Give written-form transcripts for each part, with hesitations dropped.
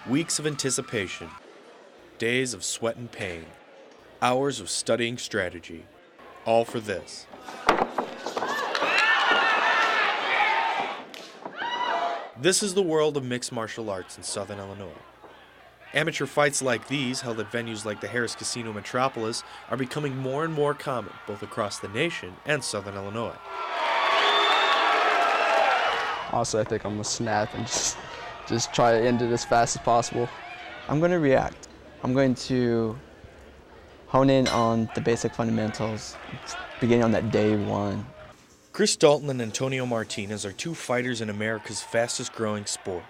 Weeks of anticipation, days of sweat and pain, hours of studying strategy, all for this. This is the world of mixed martial arts in Southern Illinois. Amateur fights like these, held at venues like the Harris Casino Metropolis, are becoming more and more common, both across the nation and Southern Illinois. Honestly, I think I'm gonna snap and just try to end it as fast as possible. I'm going to react. I'm going to hone in on the basic fundamentals, beginning on that day one. Chris Dalton and Antonio Martinez are two fighters in America's fastest growing sport.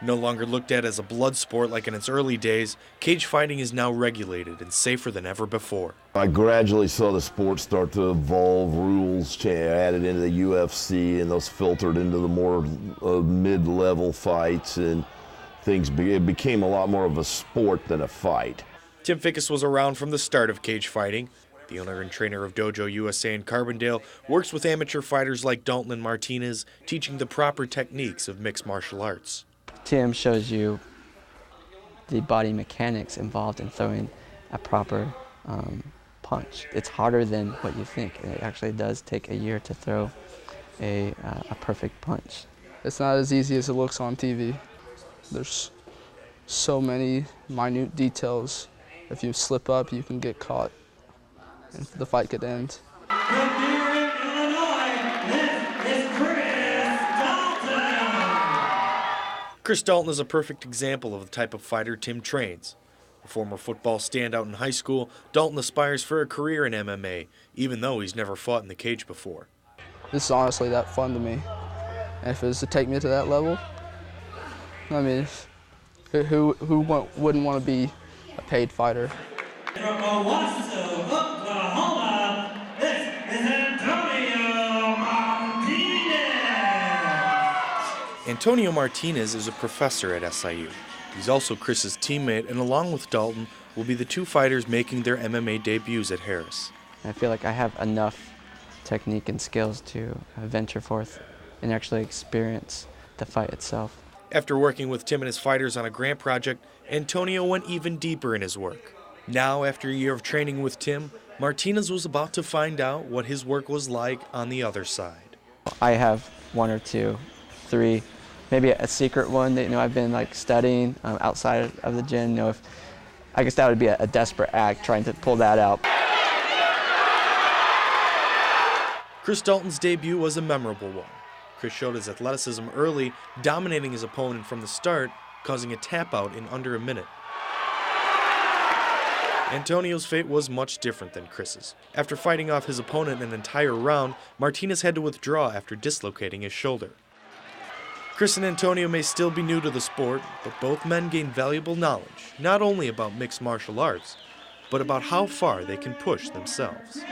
No longer looked at as a blood sport like in its early days, cage fighting is now regulated and safer than ever before. I gradually saw the sport start to evolve, rules added into the UFC, and those filtered into the more mid-level fights, and it became a lot more of a sport than a fight. Tim Fickus was around from the start of cage fighting. The owner and trainer of Dojo USA in Carbondale works with amateur fighters like Dalton and Martinez, teaching the proper techniques of mixed martial arts. Tim shows you the body mechanics involved in throwing a proper punch. It's harder than what you think. It actually does take a year to throw a perfect punch. It's not as easy as it looks on TV. There's so many minute details. If you slip up, you can get caught, and the fight could end. Chris Dalton is a perfect example of the type of fighter Tim trains. A former football standout in high school, Dalton aspires for a career in MMA, even though he's never fought in the cage before. This is honestly that fun to me. And if it was to take me to that level, I mean, who wouldn't want to be a paid fighter? From Oklahoma, this is Antonio Martinez. Antonio Martinez is a professor at SIU. He's also Chris's teammate, and along with Dalton, will be the two fighters making their MMA debuts at Harris. I feel like I have enough technique and skills to venture forth and actually experience the fight itself. After working with Tim and his fighters on a grant project, Antonio went even deeper in his work. Now, after a year of training with Tim, Martinez was about to find out what his work was like on the other side. I have one or two, three, maybe a secret one that I've been studying outside of the gym. I guess that would be a desperate act trying to pull that out. Chris Dalton's debut was a memorable one. Chris showed his athleticism early, dominating his opponent from the start, causing a tap out in under a minute. Antonio's fate was much different than Chris's. After fighting off his opponent an entire round, Martinez had to withdraw after dislocating his shoulder. Chris and Antonio may still be new to the sport, but both men gained valuable knowledge, not only about mixed martial arts, but about how far they can push themselves.